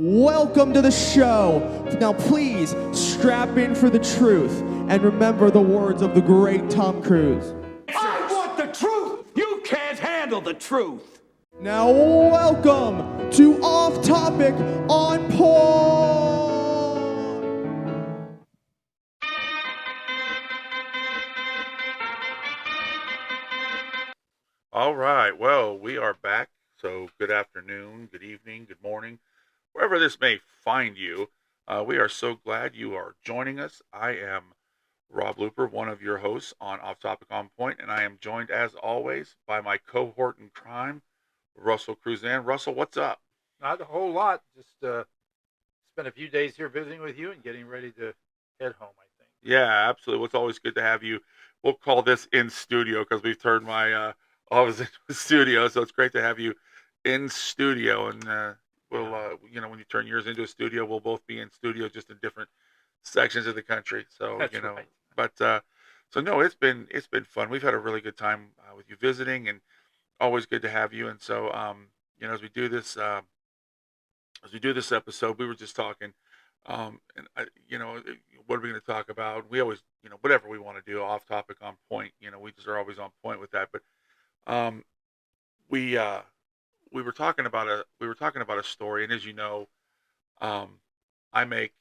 Welcome to the show. Now please strap in for the truth and remember the words of the great Tom Cruise. I want the truth! You can't handle the truth! Now welcome to Off Topic on Point. All right. Well, we are back. So good afternoon, good evening, good morning, wherever this may find you. We are so glad you are joining us. I am Rob Looper, one of your hosts on Off Topic on Point, and I am joined as always by my cohort in crime, Russell Cruzan. Russell, what's up? Not a whole lot. Just spent a few days here visiting with you and getting ready to head home, I think. Yeah, absolutely. Well, it's always good to have you. We'll call this in studio because we've turned my office into a studio, so it's great to have you in studio. And we'll, when you turn yours into a studio, we'll both be in studio, just in different sections of the country. So That's right. but so no, it's been fun. We've had a really good time with you visiting, and always good to have you. And so as we do this episode, we were just talking. What are we going to talk about? We always, whatever we want to do, off topic, on point. We just are always on point with that. But we were talking about a story, and as you know, I make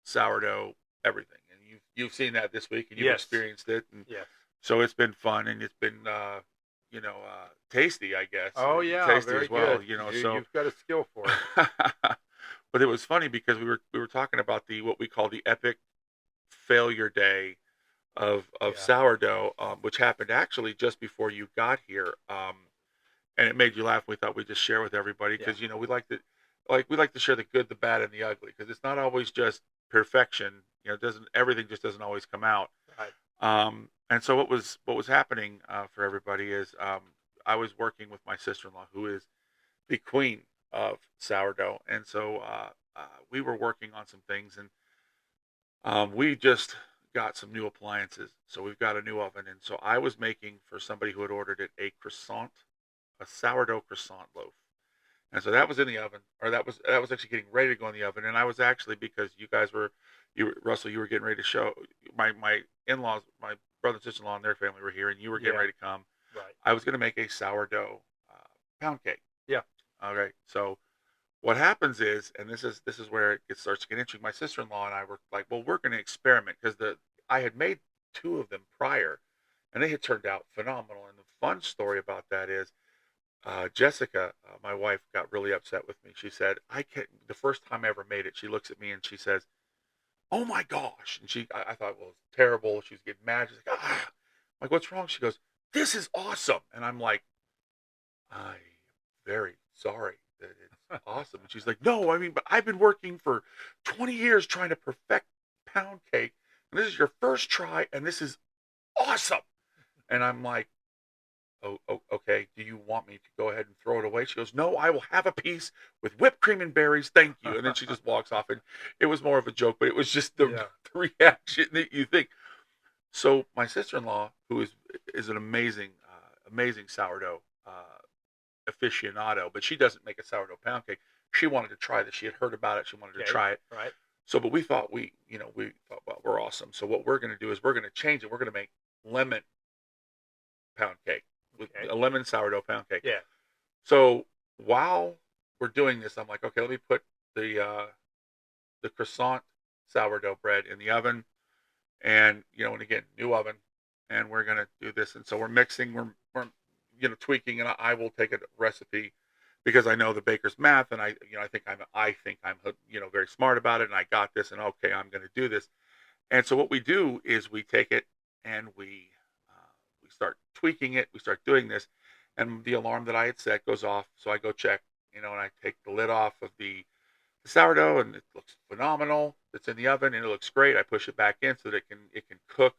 sourdough everything, and you've seen that this week, and you've Yes. experienced it, and Yes. so it's been fun, and it's been tasty, I guess. Oh yeah, tasty very as well. good. So You've got a skill for it. but it was funny because we were talking about what we call the epic failure day of Yeah. sourdough, which happened actually just before you got here, and it made you laugh. We thought we'd just share with everybody because we like to share the good, the bad, and the ugly, because it's not always just perfection. Everything just doesn't always come out. Right. And so what was happening for everybody is I was working with my sister-in-law, who is the queen of sourdough, and so we were working on some things, and we just got some new appliances. So we've got a new oven, and so I was making for somebody who had ordered it a sourdough croissant loaf, and so that was in the oven, or that was actually getting ready to go in the oven, and I was actually, because Russell, you were getting ready to show my in-laws, my brother and sister-in-law and their family were here, and you were getting ready to come. Right. I was going to make a sourdough pound cake. Yeah. Okay. So what happens is, and this is where it starts to get interesting. My sister-in-law and I were like, well, we're going to experiment, because I had made 2 of them prior, and they had turned out phenomenal. And the fun story about that is, Jessica, my wife, got really upset with me. She said, the first time I ever made it, she looks at me and she says, "Oh my gosh!" And I thought, well, it's terrible. She was getting mad. She's like, "Ah!" I'm like, "What's wrong?" She goes, "This is awesome." And I'm like, "I'm very sorry that it's awesome." And she's like, "No, I mean, but I've been working for 20 years trying to perfect pound cake, and this is your first try, and this is awesome." And I'm like, "Oh, okay. Do you want me to go ahead and throw it away?" She goes, "No, I will have a piece with whipped cream and berries. Thank you." And then she just walks off, and it was more of a joke, but it was just the reaction that you think. So my sister-in-law, who is an amazing sourdough aficionado, but she doesn't make a sourdough pound cake. She wanted to try this. She had heard about it. She wanted to try it. Right. So, but we thought well, we're awesome. So what we're going to do is we're going to change it. We're going to make lemon pound cake. With a lemon sourdough pound cake. Yeah. So while we're doing this, I'm like, okay, let me put the croissant sourdough bread in the oven, and and again, new oven, and we're gonna do this. And so we're mixing, we're tweaking, and I will take a recipe, because I know the baker's math, and I think I'm very smart about it, and I got this, and okay, I'm gonna do this. And so what we do is we take it and we start tweaking it. We start doing this, and the alarm that I had set goes off. So I go check, and I take the lid off of the sourdough, and it looks phenomenal. It's in the oven, and it looks great. I push it back in so that it can cook,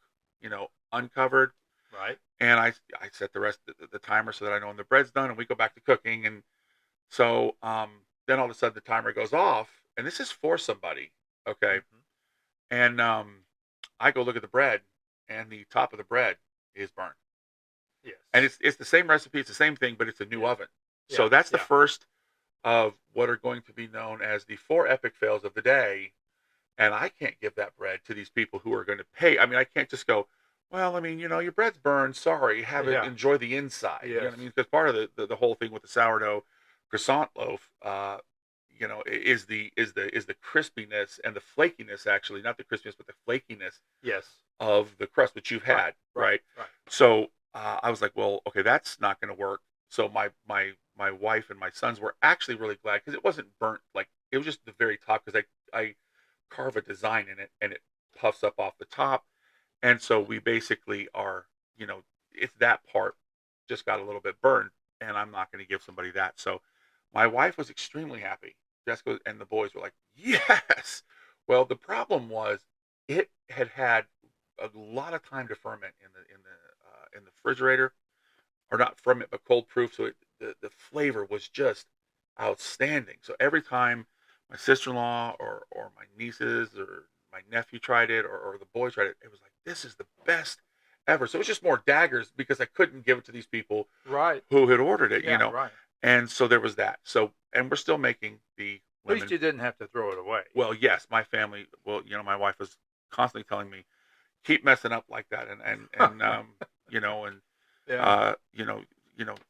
uncovered. Right. And I set the rest of the timer so that I know when the bread's done, and we go back to cooking. And so then all of a sudden the timer goes off, and this is for somebody, okay? Mm-hmm. And I go look at the bread, and the top of the bread is burnt. Yes. And it's the same recipe, it's the same thing, but it's a new oven. So Yeah, that's the first of what are going to be known as the 4 epic fails of the day. And I can't give that bread to these people who are going to pay. I mean, I can't just go, well, I mean, your bread's burned. Sorry, have it. Yeah. Enjoy the inside. You know what I Yes. mean? Because part of the whole thing with the sourdough croissant loaf, is the crispiness and the flakiness. Actually, not the crispiness, but the flakiness Yes. of the crust that you've had, right? Right. So I was like, well, okay, that's not going to work. So my wife and my sons were actually really glad because it wasn't burnt. Like it was just the very top because I carve a design in it and it puffs up off the top. And so we basically are, it's that part just got a little bit burned and I'm not going to give somebody that. So my wife was extremely happy. Jessica and the boys were like, yes. Well, the problem was it had a lot of time to ferment in the refrigerator, or not ferment, but cold proof. So the flavor was just outstanding. So every time my sister-in-law or my nieces or my nephew tried it or the boys tried it, it was like, this is the best ever. So it was just more daggers because I couldn't give it to these people Right. who had ordered it, Yeah. Right. And so there was that. So, and we're still making the At least you didn't have to throw it away. well, yes, my family. Well, my wife was constantly telling me, keep messing up like that, and Yeah.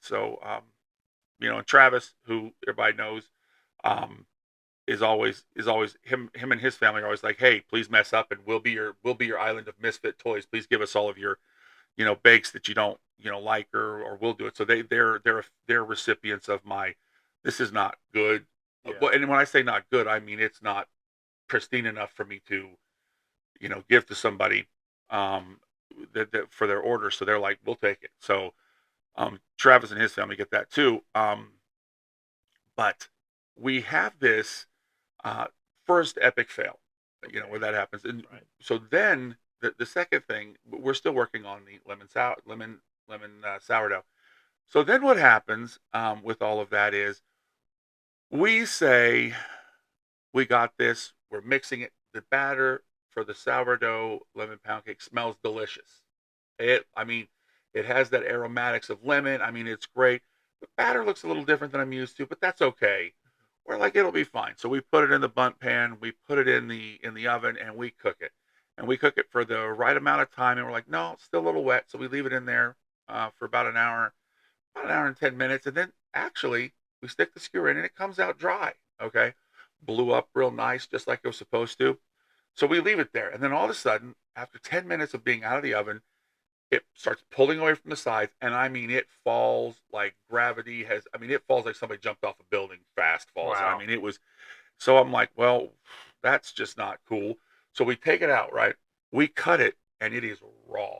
So and Travis, who everybody knows, is always him and his family are always like, hey, please mess up, and we'll be your island of misfit toys. Please give us all of your, bakes that you don't like, or we'll do it. So they're recipients of my. This is not good. Yeah. Well, and when I say not good, I mean it's not pristine enough for me to, give to somebody that for their order. So they're like, we'll take it. So Travis and his family get that too. But we have this first epic fail, where that happens. And Right. so then the second thing, we're still working on the lemon sourdough. So then what happens with all of that is we say, we got this, we're mixing it. The batter for the sourdough lemon pound cake smells delicious. It has that aromatics of lemon. I mean, it's great. The batter looks a little different than I'm used to, but that's okay. We're like, it'll be fine. So we put it in the bundt pan, we put it in the oven, and we cook it. And we cook it for the right amount of time. And we're like, no, it's still a little wet. So we leave it in there for about an hour and 10 minutes. And then actually we stick the skewer in and it comes out dry. Okay. Blew up real nice, just like it was supposed to. So we leave it there. And then all of a sudden, after 10 minutes of being out of the oven, it starts pulling away from the sides. And I mean, it falls like gravity has, it falls like somebody jumped off a building, fast falls. Wow. It was, so I'm like, well, that's just not cool. So we take it out, right? We cut it and it is raw.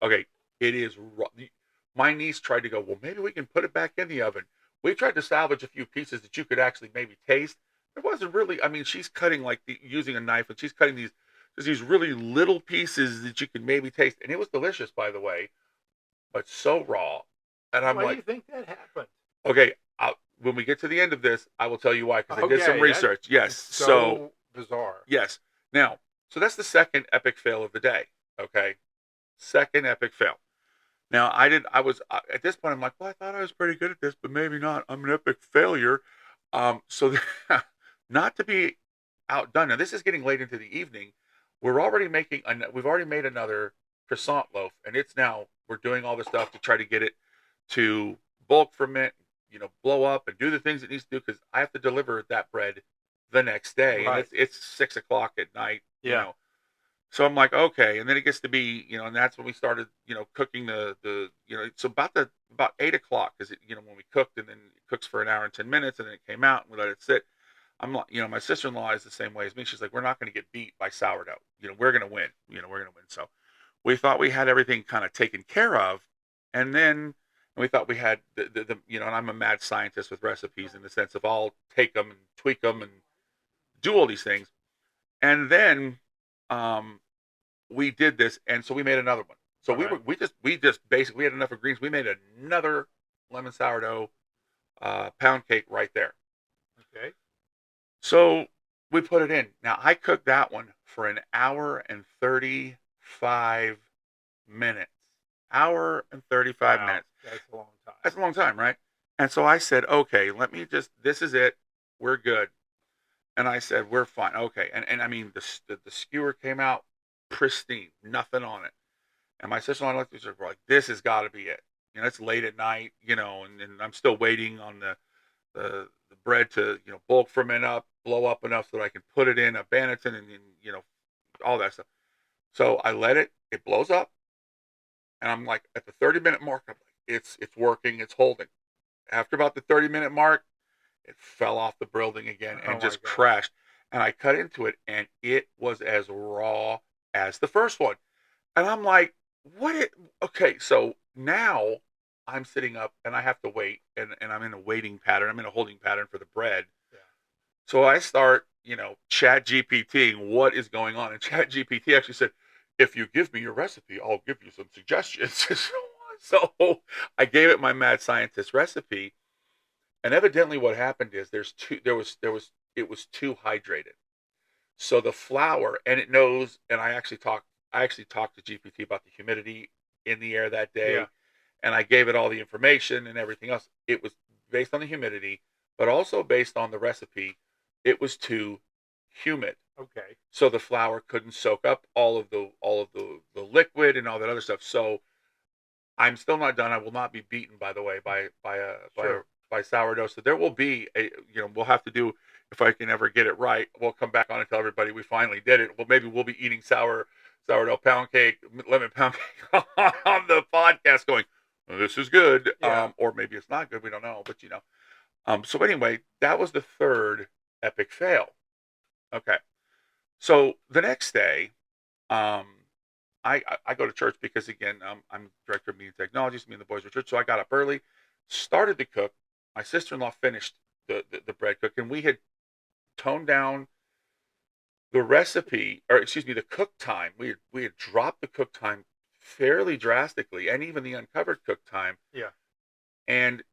Okay, it is raw. My niece tried to go, well, maybe we can put it back in the oven. We tried to salvage a few pieces that you could actually maybe taste. It wasn't really, she's cutting using a knife, and she's cutting these really little pieces that you can maybe taste. And it was delicious, by the way, but so raw. And I'm Why like, do you think that happened? okay, when we get to the end of this, I will tell you why, because I did some research. Yes. So bizarre. Yes. Now, so that's the second epic fail of the day. Okay. Second epic fail. Now, at this point, I'm like, well, I thought I was pretty good at this, but maybe not. I'm an epic failure. So not to be outdone. Now, this is getting late into the evening. We've already made another croissant loaf, and we're doing all the stuff to try to get it to bulk ferment, blow up and do the things it needs to do, because I have to deliver that bread the next day. Right. And it's 6:00 at night. Yeah. So I'm like, okay. And then it gets to be, and that's when we started, cooking so about 8:00 is it, when we cooked, and then it cooks for an hour and 10 minutes, and then it came out and we let it sit. I'm like, my sister-in-law is the same way as me. She's like, we're not going to get beat by sourdough. We're going to win. We're going to win. So we thought we had everything kind of taken care of. And then we thought we had and I'm a mad scientist with recipes, in the sense of I'll take them and tweak them and do all these things. And then we did this, and so we made another one. So we just basically had enough ingredients. We made another lemon sourdough pound cake right there. Okay. So we put it in. Now I cooked that one for an hour and 35 minutes. Hour and 35 minutes. That's a long time. That's a long time, right? And so I said, okay, this is it. We're good. And I said, we're fine. Okay. And I mean, the skewer came out pristine, nothing on it. And my sister-in-law looked at me, like, this has got to be it. It's late at night, and I'm still waiting on the bread to, bulk ferment up, blow up enough so that I can put it in a Banneton and all that stuff. So I let it blows up. And I'm like, at the 30-minute mark, I'm like, it's working, it's holding. After about the 30-minute mark, it fell off the building again and just crashed. And I cut into it, and it was as raw as the first one. And I'm like, okay, so now I'm sitting up and I have to wait, and I'm in a waiting pattern. I'm in a holding pattern for the bread. Yeah. So I start, chat GPTing what is going on. And chat GPT actually said, if you give me your recipe, I'll give you some suggestions. So I gave it my mad scientist recipe. And evidently what happened is it was too hydrated. So the flour, and it knows, and I actually talked to GPT about the humidity in the air that day. Yeah. And I gave it all the information and everything else. It was based on the humidity, but also based on the recipe. It was too humid. Okay. So the flour couldn't soak up all of the liquid and all that other stuff. So I'm still not done. I will not be beaten, by the way, by sourdough. So there will be we'll have to do, if I can ever get it right, we'll come back on and tell everybody we finally did it. Well, maybe we'll be eating sourdough pound cake, lemon pound cake on the podcast going, well, this is good. Yeah. Or maybe it's not good. We don't know, but so anyway, that was the third epic fail. Okay. So the next day, I go to church because, again, I'm director of media technology, so me and the boys were at church. So I got up early, started to cook. My sister-in-law finished the bread cook, and we had toned down the recipe, or excuse me, the cook time. We had dropped the cook time fairly drastically, and even the uncovered cook time. Yeah. And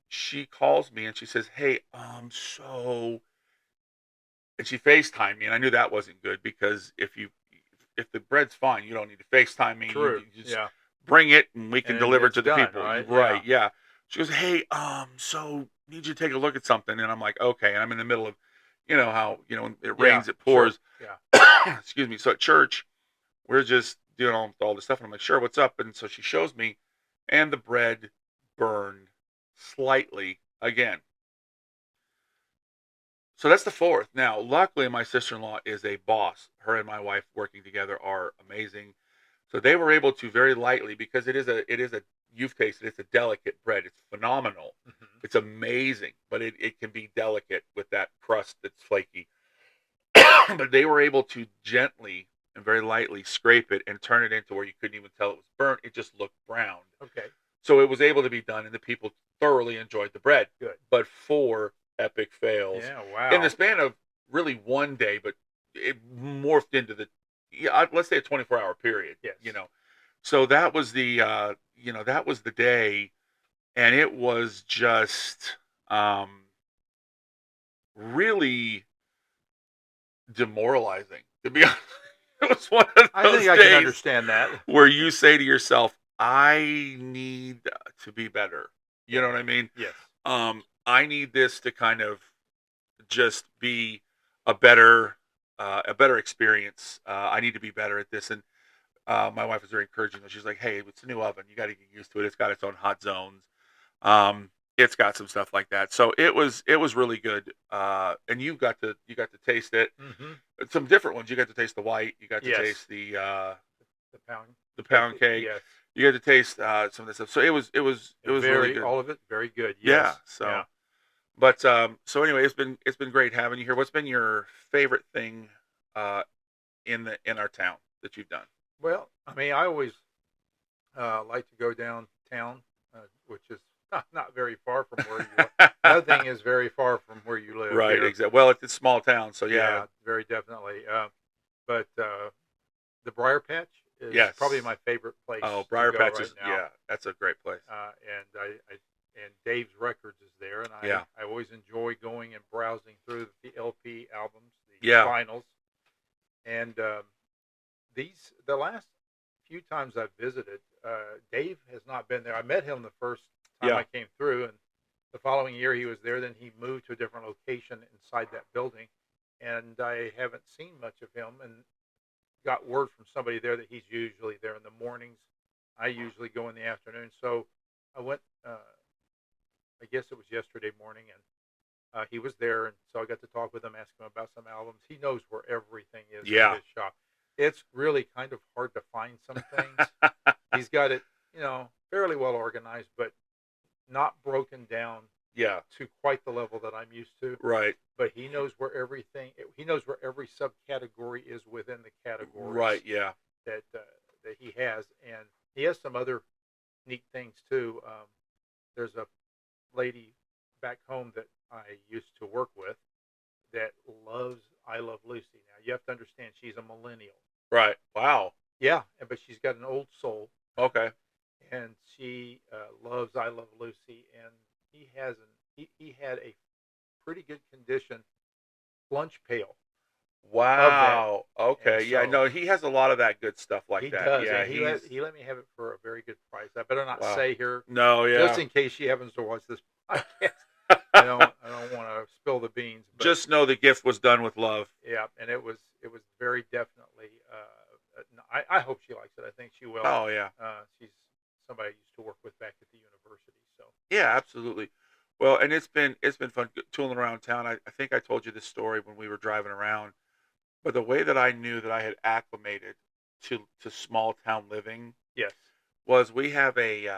she calls me and she says, "Hey, so," and she FaceTimed me, and I knew that wasn't good, because if the bread's fine, you don't need to FaceTime me. True. You just bring it and we can deliver it to the done, people. Right. Yeah. She goes, "Hey, so need you to take a look at something." And I'm like, okay. And I'm in the middle of, how, when it rains, it pours. Sure. Yeah. Excuse me. So at church, we're just doing all this stuff. And I'm like, sure, what's up? And so she shows me, and the bread burned slightly again. So that's the fourth. Now, luckily, my sister-in-law is a boss. Her and my wife working together are amazing. So they were able to very lightly, because it is a you've tasted, it's a delicate bread. It's phenomenal. Mm-hmm. It's amazing, but it can be delicate with that crust that's flaky. But they were able to gently and very lightly scrape it and turn it into where you couldn't even tell it was burnt. It just looked browned. Okay. So it was able to be done, and the people thoroughly enjoyed the bread. Good. But 4 epic fails. Yeah, wow. In the span of really one day, but it morphed into let's say a 24-hour period. Yes. So that was that was the day, and it was just really demoralizing, to be honest. It was one of those I think I days can understand that. where you say to yourself, I need to be better. You know what I mean? Yes. I need this to kind of just be a better experience. I need to be better at this. And my wife was very encouraging. She's like, "Hey, it's a new oven. You got to get used to it. It's got its own hot zones. It's got some stuff like that." So it was really good. And you got to taste it. Mm-hmm. Some different ones. You got to taste the white. You got to Yes. taste the pound cake. Yes. You got to taste some of this stuff. So it was really good. All of it very good. Yes. Yeah. So, but so anyway, it's been great having you here. What's been your favorite thing in our town that you've done? Well, I mean, I always like to go downtown, which is not very far from where you live. The other thing is very far from where you live. Right, here. exactly. Well, it's a small town, so yeah. Very definitely. But the Briar Patch is probably my favorite place. Oh, Briar to go Patch right is now. that's a great place. And Dave's Records is there, and I always enjoy going and browsing through the LP albums, the vinyls, and the last few times I've visited, Dave has not been there. I met him the first time I came through, and The following year he was there. Then he moved to a different location inside that building, and I haven't seen much of him. And got word from somebody there that he's usually there in the mornings. I usually go in the afternoon. So I went. I guess it was yesterday morning, and he was there, and so I got to talk with him, ask him about some albums. He knows where everything is in his shop. It's really kind of hard to find some things. He's got it, fairly well organized, but not broken down to quite the level that I'm used to. Right. But he knows where he knows where every subcategory is within the categories. Right, yeah. That he has. And he has some other neat things, too. There's a lady back home that I used to work with that loves I Love Lucy. Now, you have to understand, she's a millennial. Right. Wow. Yeah, but she's got an old soul. Okay. And she loves I Love Lucy, and he had a pretty good condition lunch pail. Wow. Okay. Yeah. No, he has a lot of that good stuff like he that. Does. Yeah. He let me have it for a very good price. I better not Wow. say here. No. Yeah. Just in case she happens to watch this podcast. I don't want to spill the beans. But, just know the gift was done with love. Yeah, and it was very definitely. I hope she likes it. I think she will. Oh yeah. She's somebody I used to work with back at the university. So. Yeah, absolutely. Well, and it's been fun tooling around town. I think I told you this story when we were driving around. But the way that I knew that I had acclimated to small town living, yes, was we have we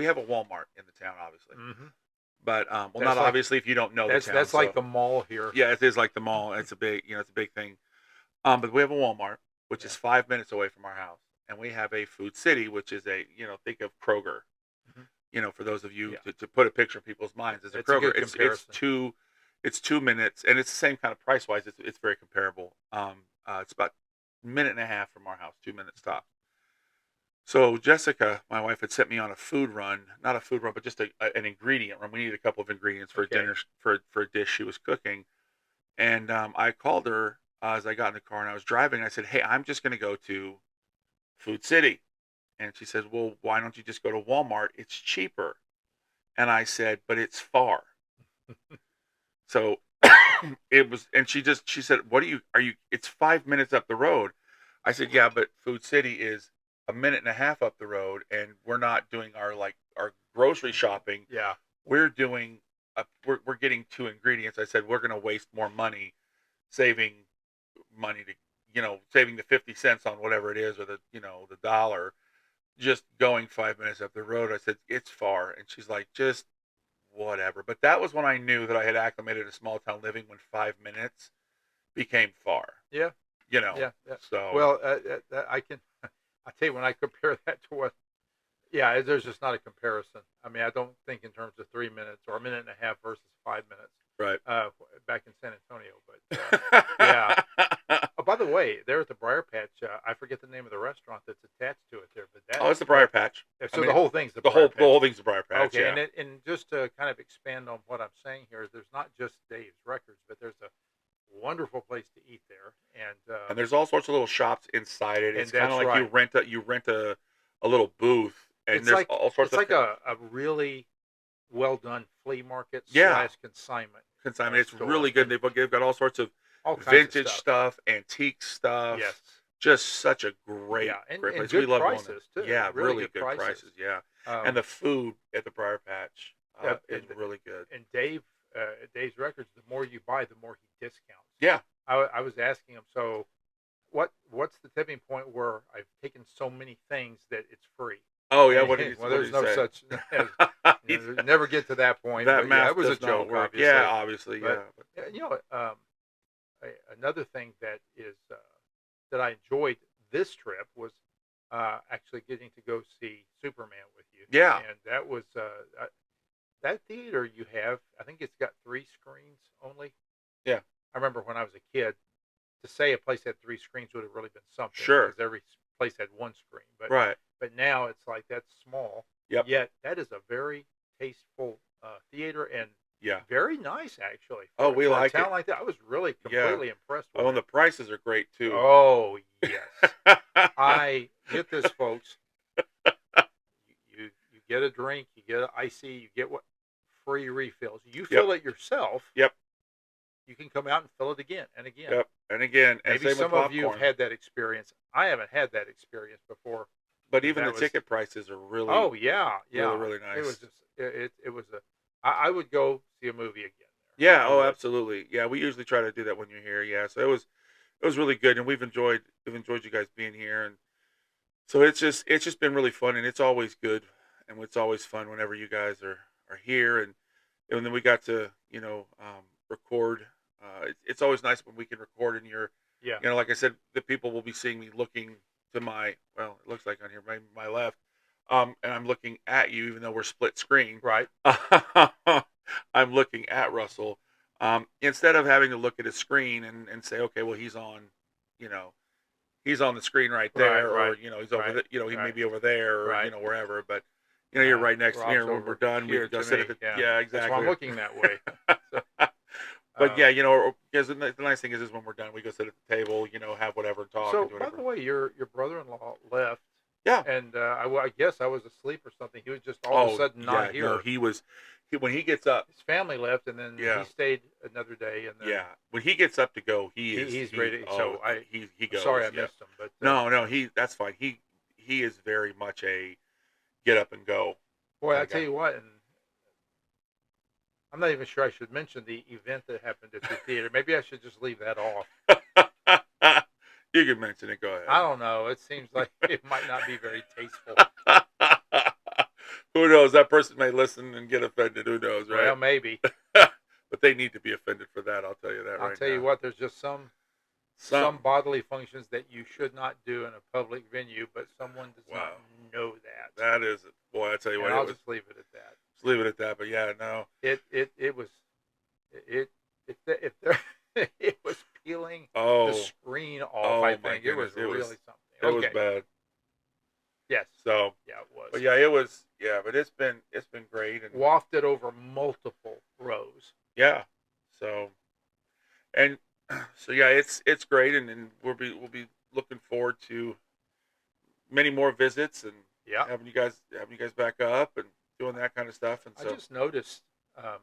have a Walmart in the town, obviously. Mm-hmm. But not obviously if you don't know the town. That's like the mall here. Yeah, it is like the mall. It's a big thing. But we have a Walmart, which is 5 minutes away from our house, and we have a Food City, which is think of Kroger. Mm-hmm. For those of you to put a picture in people's minds, as a Kroger, it's 2 minutes, and it's the same kind of price wise. It's very comparable. It's about a minute and a half from our house, 2 minutes top. So Jessica, my wife, had sent me on a food run, not a food run, but just an ingredient run. We needed a couple of ingredients for dinner for a dish she was cooking, and I called her as I got in the car and I was driving. I said, "Hey, I'm just going to go to Food City," and she says, "Well, why don't you just go to Walmart? It's cheaper." And I said, "But it's far." So it was, and she said, "What are you? It's 5 minutes up the road." I said, "Yeah, but Food City is a minute and a half up the road, and we're not doing our grocery shopping. Yeah, we're doing we're getting 2 ingredients." I said, "We're going to waste more money saving money to saving the 50 cents on whatever it is, or the the dollar, just going 5 minutes up the road." I said, "It's far," and she's like, "Just whatever." But that was when I knew that I had acclimated to small town living, when 5 minutes became far. Yeah. Yeah. So well, I tell you, when I compare that to what, there's just not a comparison. I mean, I don't think in terms of 3 minutes or a minute and a half versus 5 minutes. Right. Back in San Antonio, but yeah. Oh, by the way, there at the Briar Patch, I forget the name of the restaurant that's attached to it there, but it's the Briar Patch. So the whole thing's the whole thing's the Briar Patch. Okay, yeah. and just to kind of expand on what I'm saying here, there's not just Dave's Records, but there's a wonderful place to eat there, and there's all sorts of little shops inside it. It's kind of like you rent a little booth, and there's all sorts of. It's like a really well done flea market / consignment. It's really good. They've got all sorts of vintage stuff, antique stuff. Yes. Just such a great place. Good we love prices too. Yeah, really good prices. Yeah, and the food at the Briar Patch is really good. And Dave's Records, the more you buy, the more he discounts. Yeah. I was asking him, so what's the tipping point where I've taken so many things that it's free? Oh yeah, there's no such. Never get to that point. That math was does a joke. not work. Obviously. Yeah, obviously. But, another thing that is that I enjoyed this trip was actually getting to go see Superman with you. Yeah, and that was that theater you have. I think it's got 3 screens only. Yeah, I remember when I was a kid, to say a place had 3 screens would have really been something. Sure, because every place had 1 screen. But right. But now it's like that's small. Yep. Yet that is a very tasteful theater, and very nice actually. We like a town it. like that. I was really completely impressed with it. And the prices are great too. Oh yes. I get this, folks. You get a drink, you get an icy, you get free refills. You fill it yourself. Yep. You can come out and fill it again and again. Yep. And again, maybe some of you have had that experience. I haven't had that experience before. But even the ticket prices are really. Oh yeah, really nice. It was just it was a. I would go see a movie again there. Yeah. Oh, absolutely. Yeah, we usually try to do that when you're here. Yeah. So it was really good, and we've enjoyed you guys being here, and so it's just been really fun, and it's always good, and it's always fun whenever you guys are here, and then we got to record. It's always nice when we can record, and like I said, the people will be seeing me looking to my, well, it looks like on here, my left, and I'm looking at you, even though we're split screen. Right. I'm looking at Russell, instead of having to look at his screen and say, okay, well, he's on the screen right there, or he's over there, he may be over there, or wherever, but you're right next to me. When we're done, we can go sit at the exactly. That's why I'm looking that way. But because the nice thing is when we're done, we go sit at the table, have whatever, talk. So, and do whatever. By the way, your brother-in-law left. Yeah. And I guess I was asleep or something. He was just all of a sudden not here. No, he was. When he gets up, his family left, and then he stayed another day. And then when he gets up to go, he's ready. So he goes. Sorry, I missed him. But no, that's fine. He is very much a get up and go. Boy, I tell you what, and I'm not even sure I should mention the event that happened at the theater. Maybe I should just leave that off. You can mention it. Go ahead. I don't know. It seems like it might not be very tasteful. Who knows? That person may listen and get offended. Who knows, right? Well, maybe. But they need to be offended for that. I'll tell you that. I'll tell you what. There's just some bodily functions that you should not do in a public venue, but someone does not know that. That is, boy. I tell you what. I'll just leave it at that. Just leave it at that. But yeah, no. It was peeling the screen off. I think it was really something. It was bad. Yes. So yeah, it was. But yeah, it was. Yeah, but it's been great and wafted over multiple rows. Yeah. So, and so yeah, it's great, and we'll be looking forward to many more visits and having you guys back up and doing that kind of stuff. And so I just noticed. I'm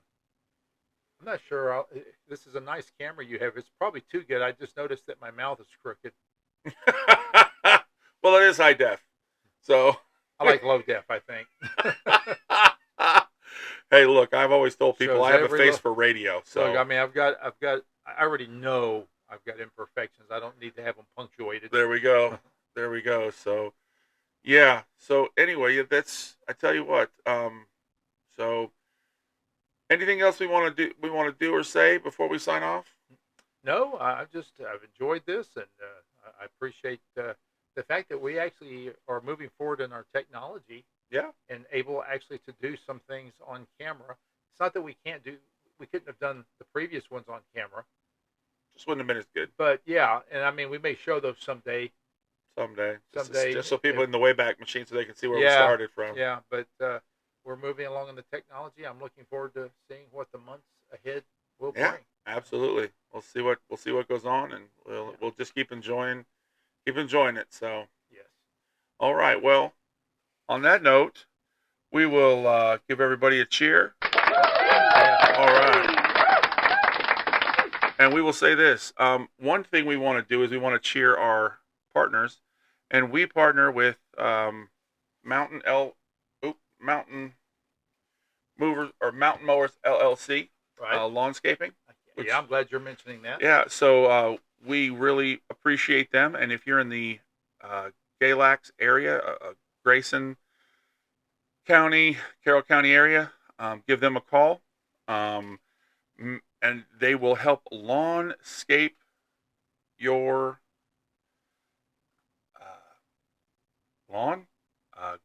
not sure. This is a nice camera you have. It's probably too good. I just noticed that my mouth is crooked. Well, it is high def, so I like low def. I think. Hey, look! I've always told people I have a face for radio. So look, I mean, I've got. I already know I've got imperfections. I don't need to have them punctuated. There we go. There we go. So, yeah. So anyway, that's. I tell you what. So. Anything else we want to do or say before we sign off? No, I've enjoyed this, and I appreciate the fact that we actually are moving forward in our technology. Yeah. And able actually to do some things on camera. It's not that we couldn't have done the previous ones on camera. Just wouldn't have been as good. But yeah, and I mean, we may show those someday. Just so people in the Wayback Machine so they can see where we started from. Yeah, but we're moving along in the technology. I'm looking forward to seeing what the months ahead will bring. Yeah, absolutely. We'll see what goes on, and we'll just keep enjoying it. So yes. All right. Well, on that note, we will give everybody a cheer. All right. And we will say this. One thing we want to do is we want to cheer our partners, and we partner with Mountain Movers or Mountain Mowers LLC, right. Lawnscaping. Yeah, I'm glad you're mentioning that. Yeah, so we really appreciate them, and if you're in the Galax area, Grayson County, Carroll County area, give them a call, and they will help lawnscape your lawn,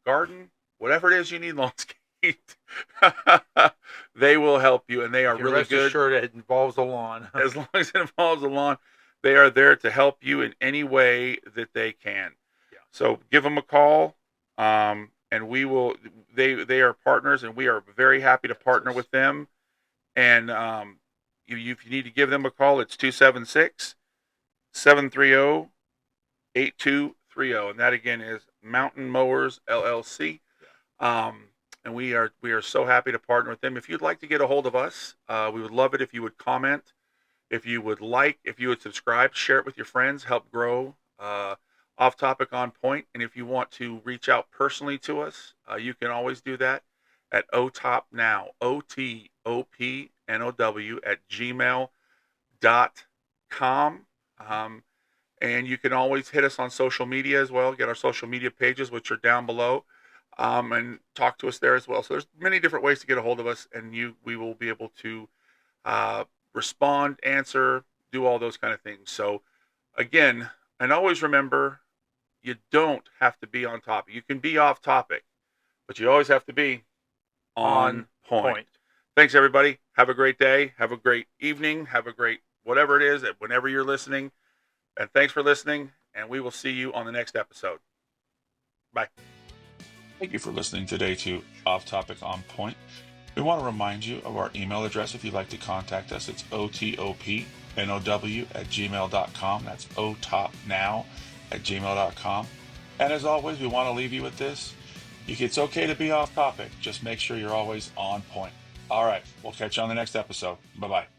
garden, whatever it is you need lawnscaped. They will help you, and they are really good. Rest assured it involves a lawn. As long as it involves a lawn, they are there to help you in any way that they can. Yeah. So give them a call, and we will. They are partners, and we are very happy to partner with them. And if you need to give them a call, it's 276-730-8230, and that again is Mountain Mowers LLC. and we are so happy to partner with them. If you'd like to get a hold of us, we would love it if you would comment, if you would subscribe, share it with your friends, help grow Off Topic On Point. And if you want to reach out personally to us, you can always do that at otopnow, OTOPNOW @gmail.com. And you can always hit us on social media as well. Get our social media pages, which are down below, and talk to us there as well. So there's many different ways to get a hold of us, and we will be able to respond, answer, do all those kind of things. So again, and always remember, you don't have to be on topic. You can be off topic, but you always have to be on point. Thanks, everybody. Have a great day. Have a great evening. Have a great whatever it is, whenever you're listening. And thanks for listening, and we will see you on the next episode. Bye. Thank you for listening today to Off Topic On Point. We want to remind you of our email address if you'd like to contact us. It's otopnow@gmail.com. That's otopnow@gmail.com. And as always, we want to leave you with this. It's okay to be off topic. Just make sure you're always on point. All right. We'll catch you on the next episode. Bye-bye.